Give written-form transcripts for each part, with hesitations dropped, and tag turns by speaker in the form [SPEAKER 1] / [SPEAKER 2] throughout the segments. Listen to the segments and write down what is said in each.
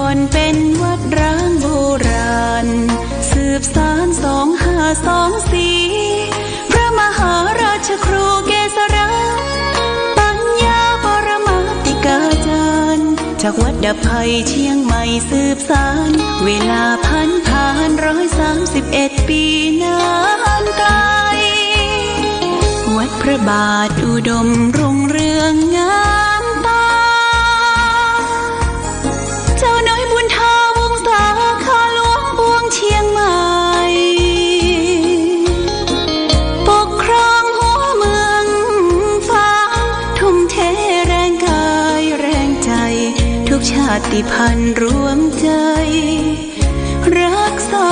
[SPEAKER 1] อนเป็นวัดร้างโบราณสืบสาน2524พระมหาราชครูเกษราปัญญาปรมาติกาจารย์จากวัดดับภัยเชียงใหม่สืบสานเวลาผ่าน131 ปีนานไกลวัดพระบาทอุดมรุ่งเรืองงามตาเจ้าน้อยบุญทาวงศาข้าหลวงปวงเชียงใหม่ปกครองหัวเมืองฟ้าทุ่มเทแรงกายแรงใจทุกชาติพันธุ์รวมใจรักษา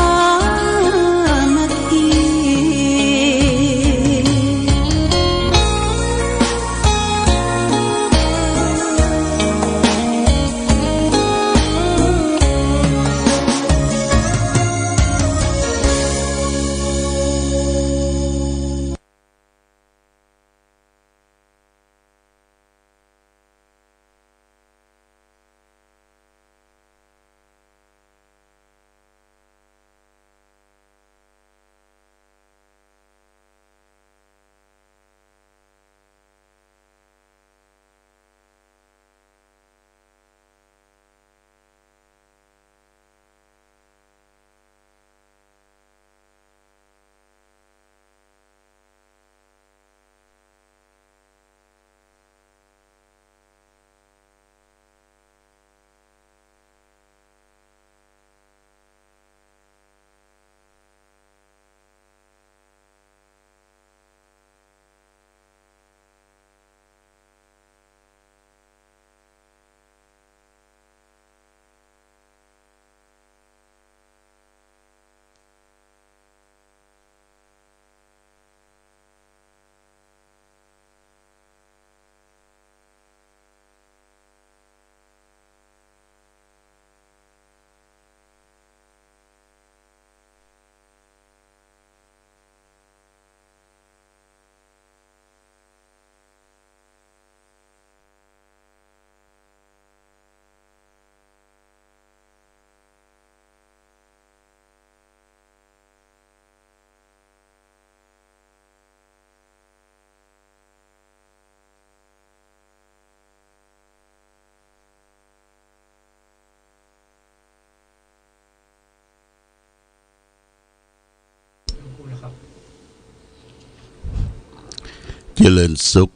[SPEAKER 2] เจริญสุข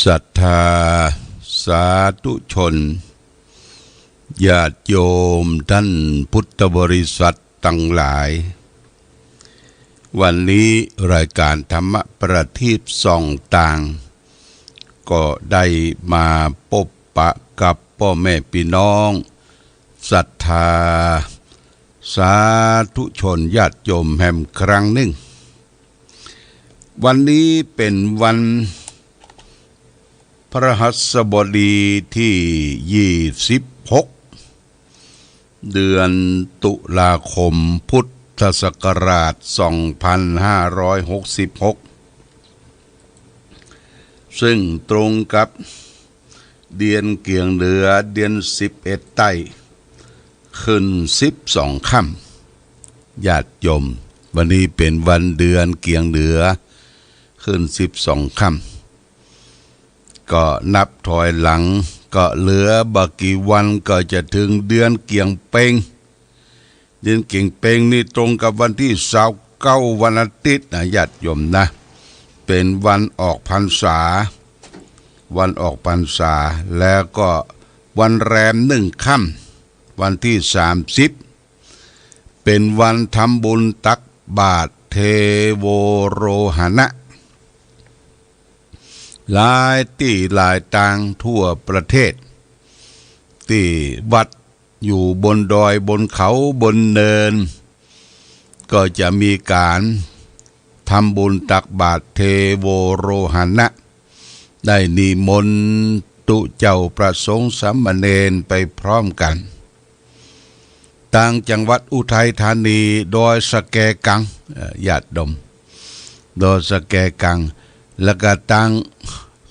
[SPEAKER 2] ศรัทธาสาธุชนญาติโยมท่านพุทธบริษัททั้งหลายวันนี้รายการธรรมประทีปส่องต่างก็ได้มาพบปะกับพ่อแม่พี่น้องศรัทธาสาธุชนญาติโยมแห่งครั้งหนึ่งวันนี้เป็นวันพฤหัสบดีที่26เดือนตุลาคมพุทธศักราช2566ซึ่งตรงกับเดือนเกี่ยงเหนือเดือน11ใต้ขึ้น12ค่ำญาติโยมวันนี้เป็นวันเดือนเกี่ยงเหนือขึ้น12ค่ำก็นับถอยหลังก็เหลือบักกี่วันก็จะถึงเดือนเกี่ยงเปงเดือนเกี่ยงเปงนี่ตรงกับวันที่29วันอาทิตย์นะญาติโยมนะเป็นวันออกพรรษาแล้วก็วันแรม1ค่ำวันที่30เป็นวันทำบุญตักบาตรเทโวโรหณะหลายที่หลายต่างทั่วประเทศที่วัดอยู่บนดอยบนเขาบนเนินก็จะมีการทำบุญตักบาตรเทโวโรหณะได้นิมนต์ตุเจ้าประสงค์สามเณรไปพร้อมกันต่างจังหวัดอุทัยธานีโดยสแกกังญาติโยมโดยสแกกังแล้วก็ต่าง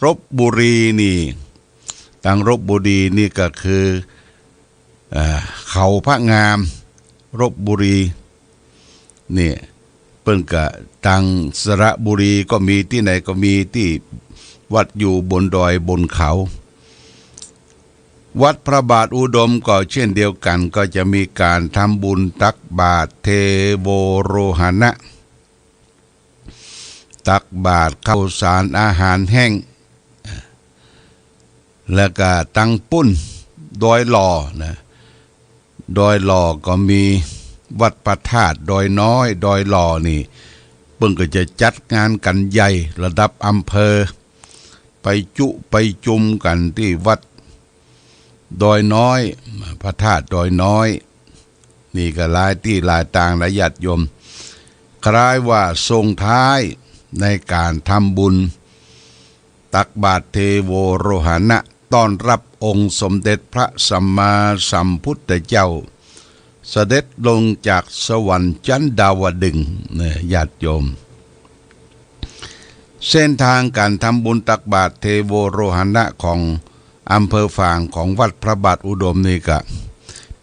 [SPEAKER 2] ลพบุรีนี่ก็คือ เขาพระงามรบบุรีนี่เปิ้นกะตังสระบุรีก็มีที่ไหนก็มีที่วัดอยู่บนดอยบนเขาวัดพระบาทอุดมก็เช่นเดียวกันก็จะมีการทำบุญตักบาตรเทโวโรหณะตักบาตรข้าวสารอาหารแห้งแล้วก็ตังปุ้นดอยหล่อนะดอยหล่อก็มีวัดพระธาตุดอยน้อยดอยหล่อนี่เพิ่งก็จะจัดงานกันใหญ่ระดับอำเภอไปจุมกันที่วัดดอยน้อยพระธาตุดอยน้อยนี่ก็หลายที่หลายต่างหลายญาติโยมคล้ายว่าส่งท้ายในการทำบุญตักบาตรเทโวโรหณะต้อนรับองค์สมเด็จพระสัมมาสัมพุทธเจ้าเสด็จลงจากสวรรค์ชั้นดาวดึงส์ญาติโยมเส้นทางการทำบุญตักบาตรเทโวโรหณะของอำเภอฝางของวัดพระบาทอุดมนี่ก็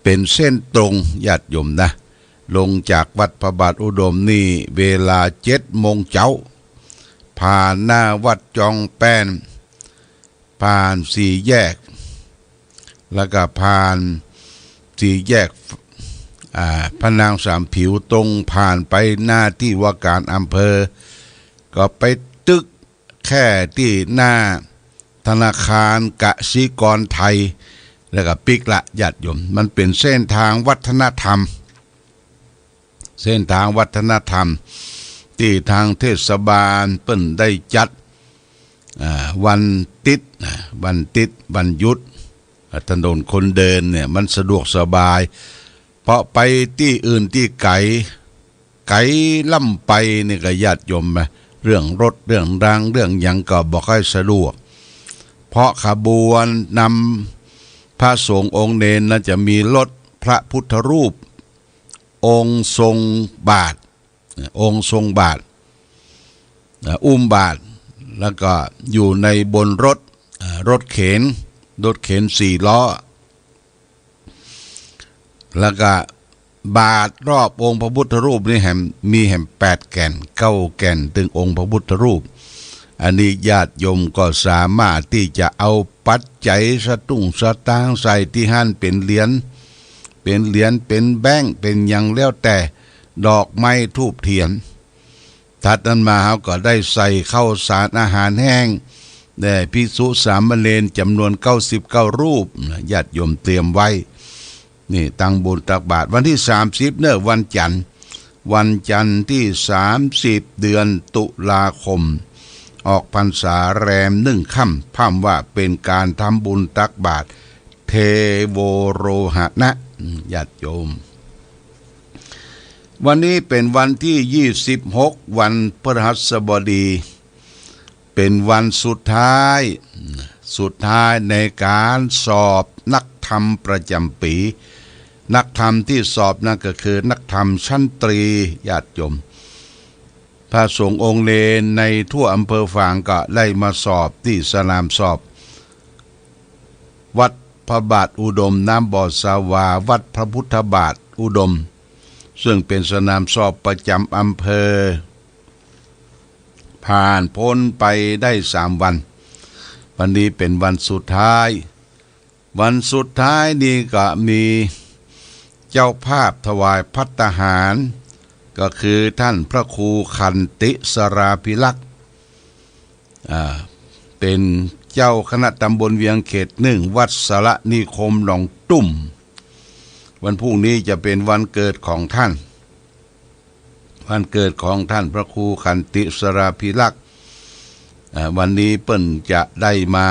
[SPEAKER 2] เป็นเส้นตรงญาติโยมนะลงจากวัดพระบาทอุดมนี่เวลา7 โมงเช้าผ่านหน้าวัดจองแป้นผ่าน4 แยกแล้วก็ผ่าน4 แยกพระนางสามผิวตรงผ่านไปหน้าที่ว่าการอำเภอก็ไปตึกแค่ที่หน้าธนาคารกสิกรไทยแล้วก็ปิกละญาติโยมมันเป็นเส้นทางวัฒนธรรมเส้นทางวัฒนธรรมที่ทางเทศบาลเปิ้นได้จัดวันติดวันหยุดถนนคนเดินเนี่ยมันสะดวกสบายเพราะไปที่อื่นที่ไกลล่ำไปนี่ก็ญาติโยมเรื่องรถเรื่องรางเรื่องหยังก็บ่ค่อยสะดวกเพราะขบวนนำพระสงฆ์องค์เนรนั้นจะมีรถพระพุทธรูปองค์ทรงบาทอุ้มบาทแล้วก็อยู่ในบนรถเข็น4 ล้อแล้วก็บาทรอบองค์พระพุทธรูปนี่มี8 แก่น 9 แก่นถึงองค์พระพุทธรูปอันนี้ญาติโยมก็สามารถที่จะเอาปัจจัยสตุ้งสตางค์ใส่ที่หั่นเป็นเหรียญเป็นแบงค์เป็นอย่างแล้วแต่ดอกไม้ธูปเทียนถัดนั้นมาเขาก็ได้ใส่ข้าวสารอาหารแห้งแด่ภิกษุสามเณรจำนวน99 รูปญาติโยมเตรียมไว้นี่ตั้งบุญตักบาตรวันที่30เนี่ยวันจันทร์ที่30เดือนตุลาคมออกพรรษาแรม1 ค่ำพ่ำว่าเป็นการทำบุญตักบาตรเทโวโรหณะญาติโยมวันนี้เป็นวันที่26วันพฤหัสบดีเป็นวันสุดท้ายในการสอบนักธรรมประจำปีนักธรรมที่สอบนั่นก็คือนักธรรมชั้นตรีญาติโยมพระสงฆ์องค์เนรในทั่วอำเภอฝางก็ได้มาสอบที่สนามสอบวัดพระบาทอุดมน้ำบ่อสาวาวัดพระพุทธบาทอุดมซึ่งเป็นสนามสอบประจำอำเภอผ่านพ้นไปได้3 วันนี้เป็นวันสุดท้ายนี่ก็มีเจ้าภาพถวายภัตตาหารก็คือท่านพระครูขันติสราภิลักษ์เป็นเจ้าคณะตำบลเวียงเขต1วัดสระนิคมหนองตุ่มวันพรุ่งนี้จะเป็นวันเกิดของท่านพระครูขันติสราภิลักษ์วันนี้เปิ้นจะได้มา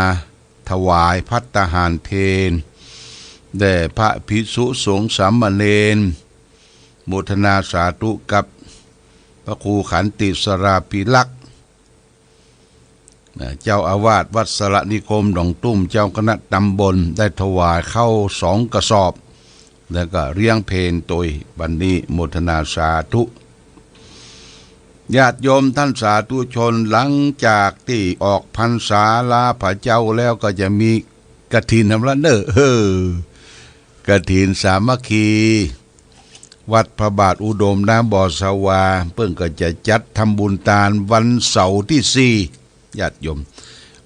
[SPEAKER 2] ถวายภัตตาหารเพลแด่พระภิกษุสงฆ์สามเณรโมทนาสาธุกับพระครูขันติสราภิลักษ์เจ้าอาวาสวัดสระนิคมหนองตุ้มเจ้าคณะตำบลได้ถวายเข้า2 กระสอบแล้วก็เรียงเพลตัววันนี้โมทนาสาธุญาติโยมท่านสาธุชนหลังจากที่ออกพรรษาลาพระเจ้าแล้วก็จะมีกฐินน้ำละ กฐินสามัคคีวัดพระบาทอุดมน้ำบ่อสวาเพิ่งก็จะจัดทำบุญตาลวันเสาร์ที่4ญาติโยม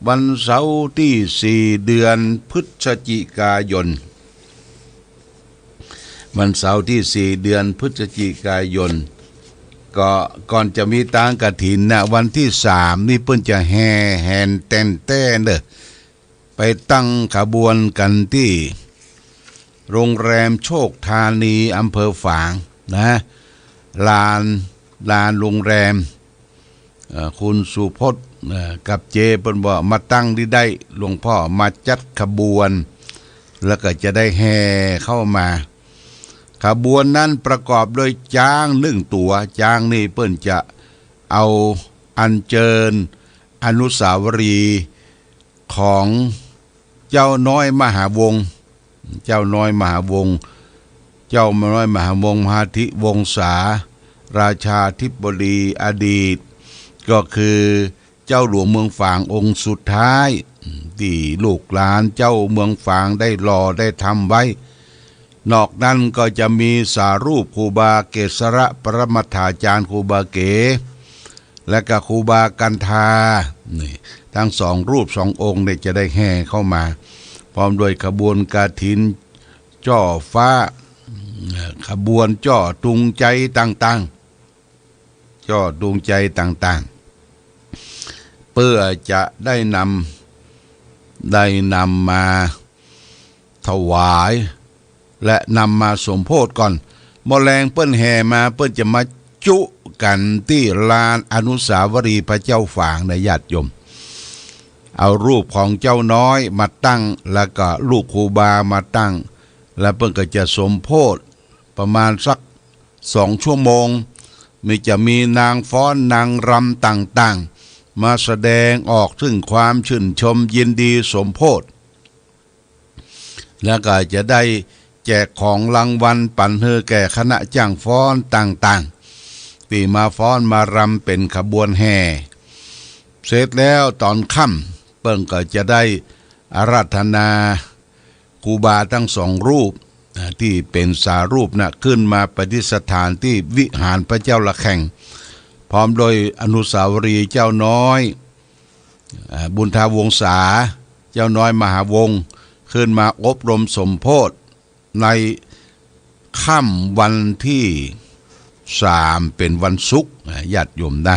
[SPEAKER 2] วันเสาร์ที่4เดือนพฤศจิกายนวันเสาร์ที่4เดือนพฤศจิกายนก็ก่อนจะมีตางกฐินนะวันที่3นี่เพิ่นจะแห่แห่นแตนแต้เด้อไปตั้งขบวนกันที่โรงแรมโชคธานีอำเภอฝางนะลานโรงแรมคุณสุพจน์กับเจเพิ่นบอกมาตั้งได้หลวงพ่อมาจัดขบวนแล้วก็จะได้แห่เข้ามาขบวนนั้นประกอบโดยจ้าง1ตัวจ้างนี่เพิ่นจะเอาอัญเชิญอนุสาวรีย์ของเจ้าน้อยมหาวงศ์เจ้าน้อยมหาวงศ์เจ้าน้อยมหาวงศ์มหาธิวงศาราชาธิบดีอดีตก็คือเจ้าหลวงเมืองฝางองค์สุดท้ายที่ลูกหลานเจ้าเมืองฝางได้รอได้ทำไว้นอกนั้นก็จะมีสารูปครูบาเกษระปรมัฏฐาจารย์ครูบาเก๋และก็ครูบากันธานี่ทั้ง2รูป2องค์เนี่ยจะได้แห่เข้ามาพร้อมด้วยขบวนกฐินจ่อฟ้าขบวนจ่อตุงใจต่างๆจ่อตุงใจต่างๆเพื่อจะได้นำมาถวายและนำมาสมโภชก่อนมแมลงเปิ้นแห่มาเปิ้นจะมาจุกันที่ลานอนุสาวรีย์พระเจ้าฝางในญาติโยมเอารูปของเจ้าน้อยมาตั้งแล้วก็ลูกครูบามาตั้งแล้วเปิ้นก็จะสมโภชประมาณสัก2 ชั่วโมงจะมีนางฟ้อนนางรำต่างๆมาแสดงออกถึงความชื่นชมยินดีสมโภชแล้วก็จะได้แจกของรางวัลปันเฮอแก่คณะจ้างฟ้อนต่างๆที่มาฟ้อนมารำเป็นขบวนแห่เสร็จแล้วตอนค่ำเปิ้งก็จะได้อาราธนาครูบาทั้ง2 รูปที่เป็นสารูปนะขึ้นมาประดิษฐานที่วิหารพระเจ้าละแข่งพร้อมโดยอนุสาวรีย์เจ้าน้อยบุญทาวงศาเจ้าน้อยมหาวงศ์ขึ้นมาอบรมสมโภชในค่ำวันที่3เป็นวันศุกร์ญาติโยมนะ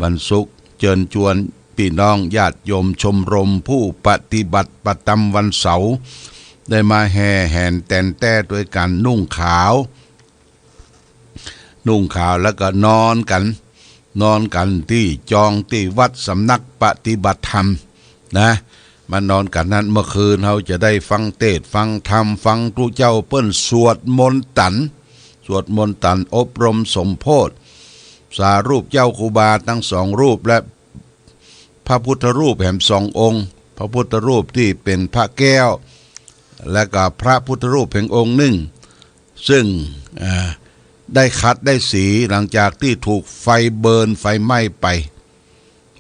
[SPEAKER 2] วันศุกร์เชิญชวนพี่น้องญาติโยมชมรมผู้ปฏิบัติประจำวันเสาร์ได้มาแห่แห่นแต่นแต้ด้วยกันนุ่งขาวแล้วก็นอนกันที่จองที่วัดสำนักปฏิบัติธรรมนะมานอนกันนั้นเมื่อคืนเราจะได้ฟังเทศน์ฟังธรรมฟังครูเจ้าเปิ้นสวดมนต์ตันอบรมสมโภชสารูปเจ้าครูบาทั้ง2 รูปและพระพุทธรูปแห่ง2 องค์พระพุทธรูปที่เป็นพระแก้วและก็พระพุทธรูปแห่งองค์หนึ่งซึ่งได้คัดได้สีหลังจากที่ถูกไฟเบิร์นไฟไหม้ไป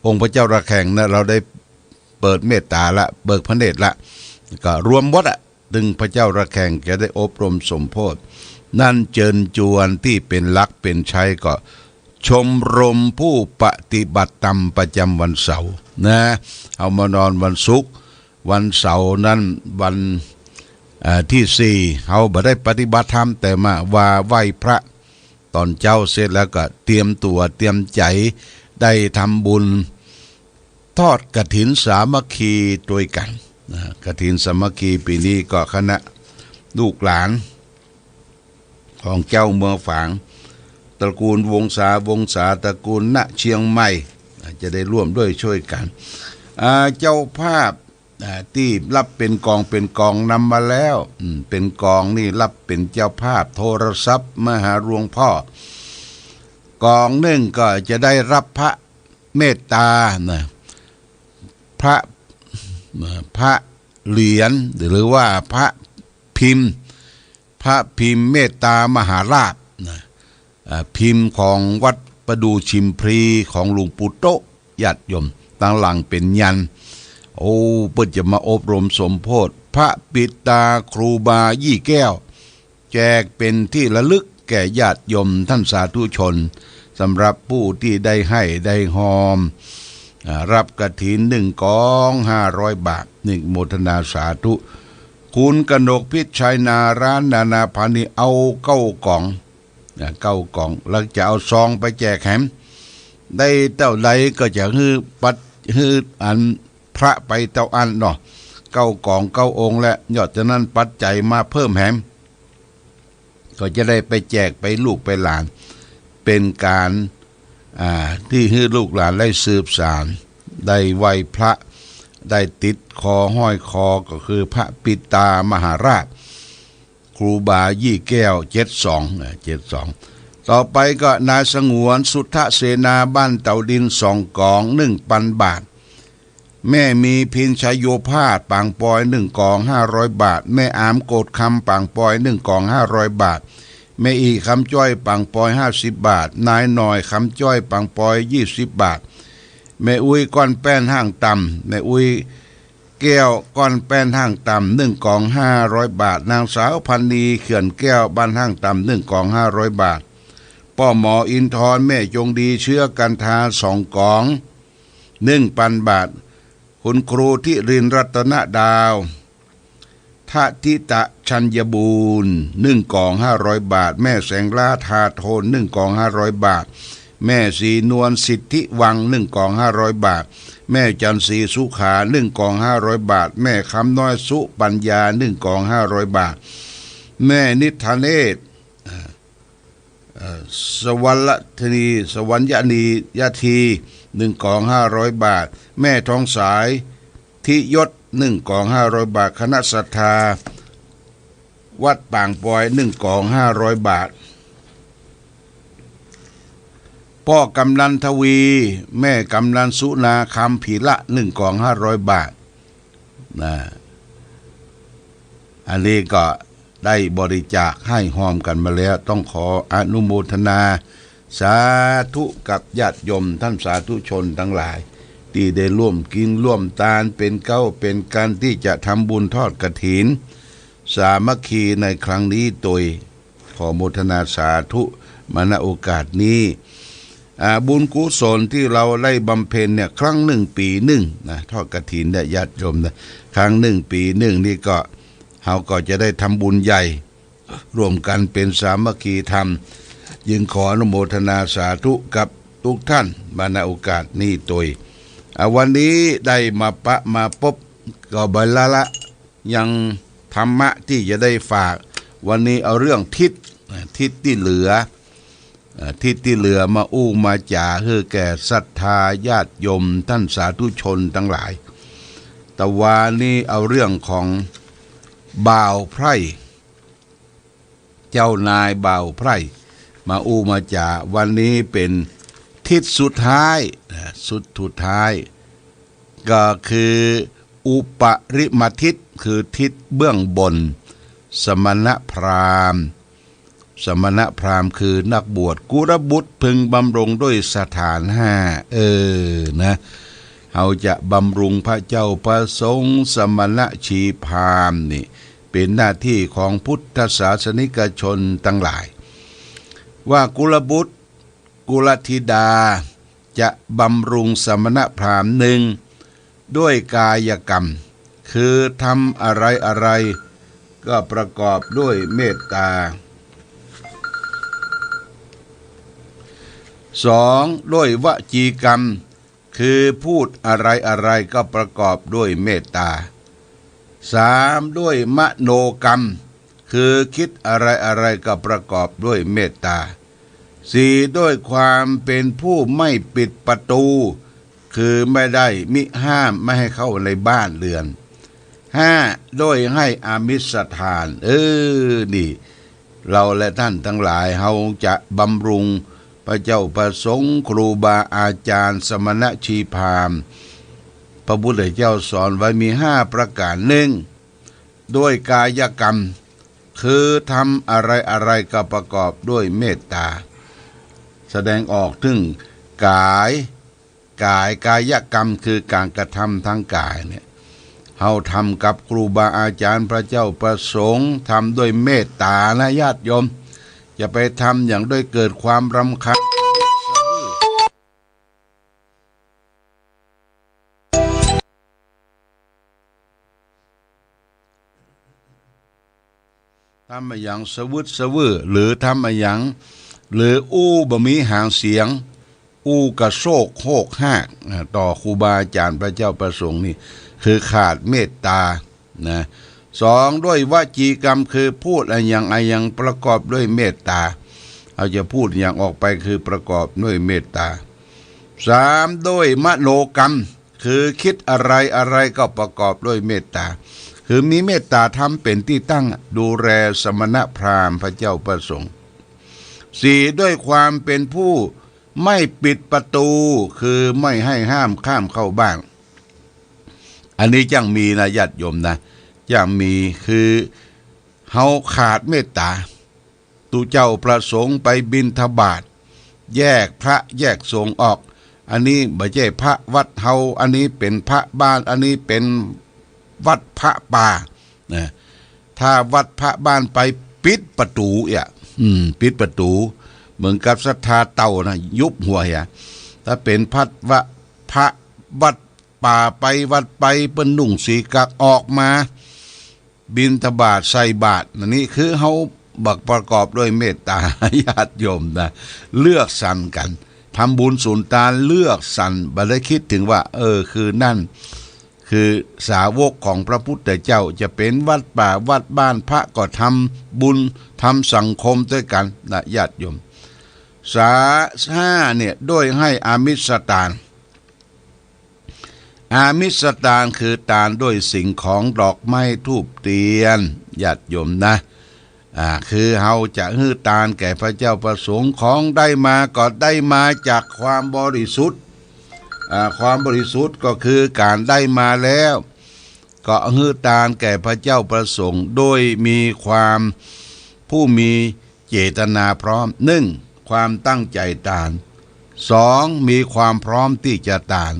[SPEAKER 2] องค์พระเจ้าระแข่งนะเราได้เปิดเมตตาละเบิกพระเนตรละก็รวมหมดดึงพระเจ้าระแข่งจะได้อบรมสมโภชนั่นเชิญชวนที่เป็นหลักเป็นชัยก็ชมรมผู้ปฏิบัติธรรมประจำวันเสาร์นะเอามานอนวันศุกร์วันเสาร์นั้นวันที่4เขาบ่ได้ปฏิบัติธรรมแต่มาว่าไหว้พระตอนเจ้าเสร็จแล้วก็เตรียมตัวเตรียมใจได้ทำบุญทอดกฐินสามัคคีด้วยกันกฐินสามัคคีปีนี้ก็คณะลูกหลานของเจ้าเมืองฝางตระกูลวงศาตระกูลณเชียงใหม่จะได้ร่วมด้วยช่วยกันเจ้าภาพที่รับเป็นกองนำมาแล้วเป็นกองนี่รับเป็นเจ้าภาพโทรศัพท์มาหาหลวงพ่อกองหนึ่งก็จะได้รับพระเมตตาพระเหรียญหรือว่าพระพิมพ์เมตตามหาราชพิมพ์ของวัดประดูชิมพรีของหลวงปู่โตญาติโยมตั้งหลังเป็นยันเปิ้นจะมาอบรมสมโภช พระปิตาครูบายี่แก้วแจกเป็นที่ระลึกแก่ญาติโยมท่านสาธุชนสำหรับผู้ที่ได้ให้ได้หอมรับกฐิน1 กอง500 บาทนี่โมทนาสาธุคุณกนกพิชัยนาร้านนานาพาณิเอา9 กล่อง9 กล่องแล้วจะเอาซองไปแจกแหมได้เท่าไรก็จะฮืออันพระไปเท่าอันเนาะ9 กล่อง9 องค์และยอดจากนั้นปัจจัยมาเพิ่มแหมก็จะได้ไปแจกไปลูกไปหลานเป็นการที่ให้ลูกหลานได้สืบสานได้ไหวพระได้ติดคอห้อยคอก็คือพระปิตามหาราชครูบายี่แก้ว72ต่อไปก็นายสงวนสุทธเสนาบ้านเต่าดิน2 กอง1,000 บาทแม่มีพินชัยโยภาสปางปอย1 กอง500 บาทแม่อามโกดคำปางปอย1 กอง500 บาทแม่อีคำจ้อยปังปอย50 บาทนายหน่อยคำจ้อยปังปอย20 บาทแม่อุ้ยก้อนแป้นห้างต่ำแม่อุ้ยแก้วก้อนแป้นห้างต่ำ1 กอง500 บาทนางสาวพันนีเขื่อนแก้วบ้านห้างต่ำ1 กอง500 บาทป้อหมออินทร์แม่จงดีเชื้อกันทา2 กอง 1,000 บาทคุณครูที่รินรัตนดาวททิตะชัญญบูรณ์1 กอง500 บาทแม่แสงล่าทาโทน1 กอง500 บาทแม่สีนวลสิทธิวัง1 กอง500 บาทแม่จันทรีสุขา1 กอง500 บาทแม่คำน้อยสุปัญญา1 กอง500 บาทแม่นิทเนศสวรรณีสวรรยณียาที1 กอง500 บาทแม่ทองสายทิยศ1 กอง500 บาทคณะศรัทธาวัดป่างปอย1 กอง500 บาทพ่อกำนันทวีแม่กำนันสุนาคำผีละ1 กอง500 บาทนะอันนี้ก็ได้บริจาคให้หอมกันมาแล้วต้องขออนุโมทนาสาธุกับญาติโยมท่านสาธุชนทั้งหลายที่ได้ร่วมกินร่วมทานเป็นเป็นการที่จะทำบุญทอดกฐินสามัคคีในครั้งนี้โดยขอโมทนาสาธุมาณโอกาสนี้บุญกุศลที่เราได้บำเพ็ญเนี่ยครั้ง1 ปี1นะทอดกฐินเนี่ยญาติโยมนะครั้ง1 ปี1นี่ก็เราก็จะได้ทำบุญใหญ่ร่วมกันเป็นสามัคคีธรรมยึงขออนุโมทนาสาธุกับทุกท่านมาณโอกาสนี้โดยวันนี้ได้มาพบก็บลละยังธรรมะที่จะได้ฝากวันนี้เอาเรื่องทิศที่เหลือมามาจ่าให้แก่ศรัทธาญาติโยมท่านสาธุชนทั้งหลายแต่ว่านี้เอาเรื่องของบ่าวไพร่เจ้านายบ่าวไพร่มามาจ่าวันนี้เป็นทิศสุดท้ายก็คืออุปริมทิศคือทิศเบื้องบนสมณพราหมณ์คือนักบวชกุลบุตรพึงบำรุงด้วยสถาน5นะเขาจะบำรุงพระเจ้าพระสงฆ์สมณชีพราหมณ์นี่เป็นหน้าที่ของพุทธศาสนิกชนทั้งหลายว่ากุลบุตรกุลธิดาจะบำรุงสมณพราหมณ์1ด้วยกายกรรมคือทำอะไรก็ประกอบด้วยเมตตา2ด้วยวจีกรรมคือพูดอะไรก็ประกอบด้วยเมตตา3ด้วยมโนกรรมคือคิดอะไรก็ประกอบด้วยเมตตา4ด้วยความเป็นผู้ไม่ปิดประตูคือไม่ได้มิห้ามไม่ให้เข้าในบ้านเรือน5ด้วยให้อามิสทานนี่เราและท่านทั้งหลายเราจะบำรุงพระเจ้าพระสงฆ์ครูบาอาจารย์สมณชีพราหมณ์พระพุทธเจ้าสอนไว้มี5ประการด้วยกายกรรมคือทำอะไรก็ประกอบด้วยเมตตาแสดงออกถึงกายกายกรรมคือการกระทำทางกายเนี่ยเฮ เฮาทำกับครูบาอาจารย์พระเจ้าประสงค์ทำด้วยเมตตานะญาติโยมจะไปทำอย่างด้วยเกิดความรำคาญทำมาอย่างสวึดสวือหรือทำมาอย่างหรืออู้บ่มีหางเสียงอู้กระโชกโคกหากต่อครูบาอาจารย์พระเจ้าประสงค์นี่คือขาดเมตตานะสองด้วยวจีกรรมคือพูดอะไรอย่างประกอบด้วยเมตตาเอาจะพูดอย่างออกไปคือประกอบด้วยเมตตาสามด้วยมโนกรรมคือคิดอะไรก็ประกอบด้วยเมตตาคือมีเมตตาทำเป็นที่ตั้งดูแลสมณพราหมณ์พระเจ้าประสงค์สี่ด้วยความเป็นผู้ไม่ปิดประตูคือไม่ให้ห้ามข้ามเข้าบ้านอันนี้จังมีนะญาติโยมนะจังมีคือเฮาขาดเมตตาตูเจ้าประสงค์ไปบิณฑบาตแยกพระแยกสงฆ์ออกอันนี้ไม่ใช่พระวัดเฮาอันนี้เป็นพระบ้านอันนี้เป็นวัดพระป่านะถ้าวัดพระบ้านไปปิดประตูปิดประตูเหมือนกับศรัทธาเต่านะยุบหัวถ้าเป็นพระวัดป่าไปวัดไปเปิ้นนุ่งสีกักออกมาบิณฑบาตใส่บาตรนี่คือเฮาบักประกอบด้วยเมตตาญาติโยมนะเลือกสรรกันทำบุญสุนทานเลือกสรรบ่ได้คิดถึงว่าคือนั่นคือสาวกของพระพุทธเจ้าจะเป็นวัดป่าวัดบ้านพระก็ทำบุญทำสังคมด้วยกันนะญาติโยมห้าเนี่ยด้วยให้อามิสทานอามิสทานคือทานด้วยสิ่งของดอกไม้ธูปเทียนญาติโยมนะคือเฮาจะฮื้อทานแก่พระเจ้าประสงค์ของได้มาก็ได้มาจากความบริสุทธิ์ความบริสุทธิ์ก็คือการได้มาแล้วก็ฮื้อทานแก่พระเจ้าประสงค์โดยมีความผู้มีเจตนาพร้อมหนึ่งความตั้งใจทานสองมีความพร้อมที่จะทาน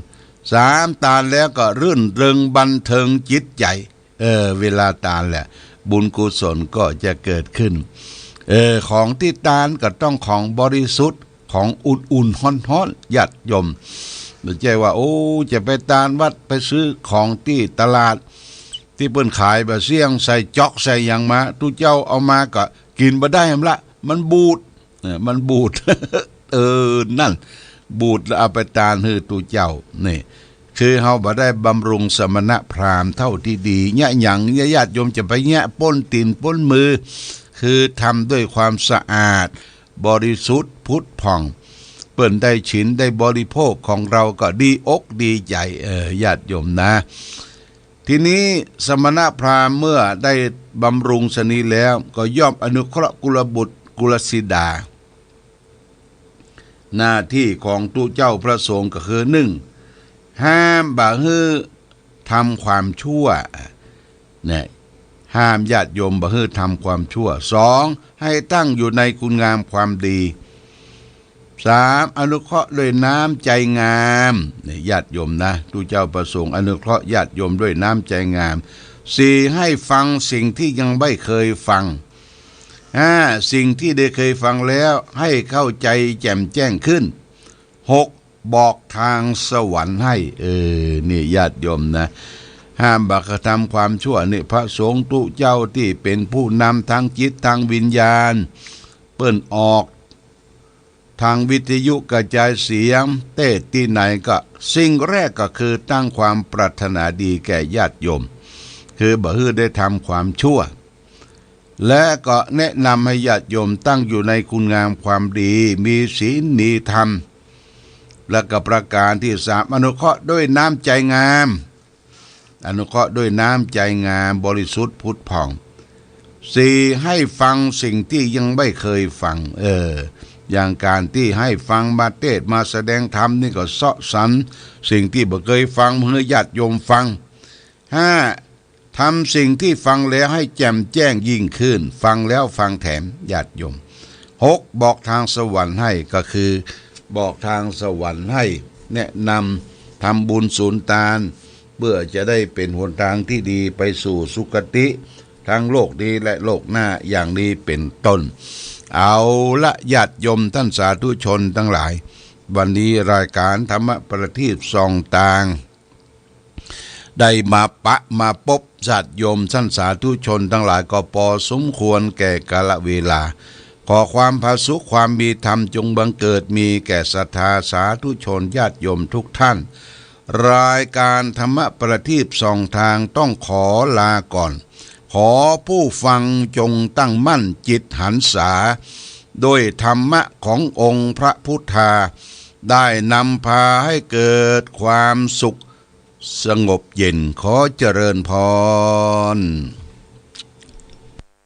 [SPEAKER 2] สามทานแล้วก็รื่นเริงบันเทิงจิตใจเวลาทานแหละบุญกุศลก็จะเกิดขึ้นของที่ทานก็ต้องของบริสุทธิ์ของอุ่นๆฮ้อนๆญาติโยมไม่ใช่ว่าจะไปทานวัดไปซื้อของที่ตลาดที่เปิ้นขายแบบเสี่ยงใส่จอกใส่อย่างมาทุเจ้าเอามาก็กินบ่ได้หั่นละมันบูดมันบูด นั่นบูดแล้วเอาไปทานให้ตุเจ้านี่คือเฮาบ่ได้บำรุงสมณพราหมณ์เท่าที่ดีเนี่ยหยังญาติโยมจะไปแยะป้นตีนป้นมือคือทำด้วยความสะอาดบริสุทธิ์พุทธผ่องเปิ้นได้ฉินได้บริโภคของเราก็ดีอกดีใจญาติโยมนะทีนี้สมณพราหมณ์เมื่อได้บำรุงสนี้แล้วก็ย่อมอนุเคราะห์กุลบุตรกุลสีดาหน้าที่ของตุเจ้าพระสงฆ์ก็คือหนึ่งห้ามบ่ฮื้อทำความชั่วเนี่ยห้ามญาติโยมบ่ฮื้อทำความชั่วสองให้ตั้งอยู่ในคุณงามความดีสามอนุเคราะห์ด้วยน้ำใจงามเนี่ยญาติโยมนะตุเจ้าประสงค์อนุเคราะห์ญาติโยมด้วยน้ำใจงามสี่ให้ฟังสิ่งที่ยังไม่เคยฟังสิ่งที่ได้เคยฟังแล้วให้เข้าใจแจ่มแจ้งขึ้นหกบอกทางสวรรค์ให้นี่ญาติโยมนะห้ามบักทำความชั่วนี่พระสงฆ์ตุเจ้าที่เป็นผู้นำทางจิตทางวิญญาณเปิ้นออกทางวิทยุกระจายเสียงเทศที่ไหนก็สิ่งแรกก็คือตั้งความปรารถนาดีแก่ญาติโยมคือบ่ฮื้อได้ทำความชั่วและก็แนะนำให้ญาติโยมตั้งอยู่ในคุณงามความดีมีศีลมีธรรมและก็ประการที่สามอนุเคราะห์ด้วยน้ำใจงามอนุเคราะห์ด้วยน้ำใจงามบริสุทธิ์พุทธผ่องสี่ให้ฟังสิ่งที่ยังไม่เคยฟังอย่างการที่ให้ฟังมาเทศมาแสดงธรรมนี่ก็เสาะสรรสิ่งที่บ่เคยฟังเพื่อญาติโยมฟังห้าทำสิ่งที่ฟังแล้วให้แจ่มแจ้งยิ่งขึ้นฟังแล้วฟังแถมญาติโยมหกบอกทางสวรรค์ให้ก็คือบอกทางสวรรค์ให้แนะนำทำบุญสุนทาน เพื่อจะได้เป็นหนทางที่ดีไปสู่สุคติทั้งโลกนี้และโลกหน้าอย่างนี้เป็นต้นเอาละญาติโยมท่านสาธุชนทั้งหลายวันนี้รายการธรรมประทีปส่องต่างได้มาพบญาติโยมท่านสาธุชนทั้งหลายก็พอสมควรแก่กาลเวลาขอความผาสุขความมีธรรมจงบังเกิดมีแก่ศรัทธาสาธุชนญาติโยมทุกท่านรายการธรรมประทีปส่องทางต้องขอลาก่อนขอผู้ฟังจงตั้งมั่นจิตหันษาโดยธรรมะขององค์พระพุทธาได้นำพาให้เกิดความสุขสงบเย็นขอเจริญพร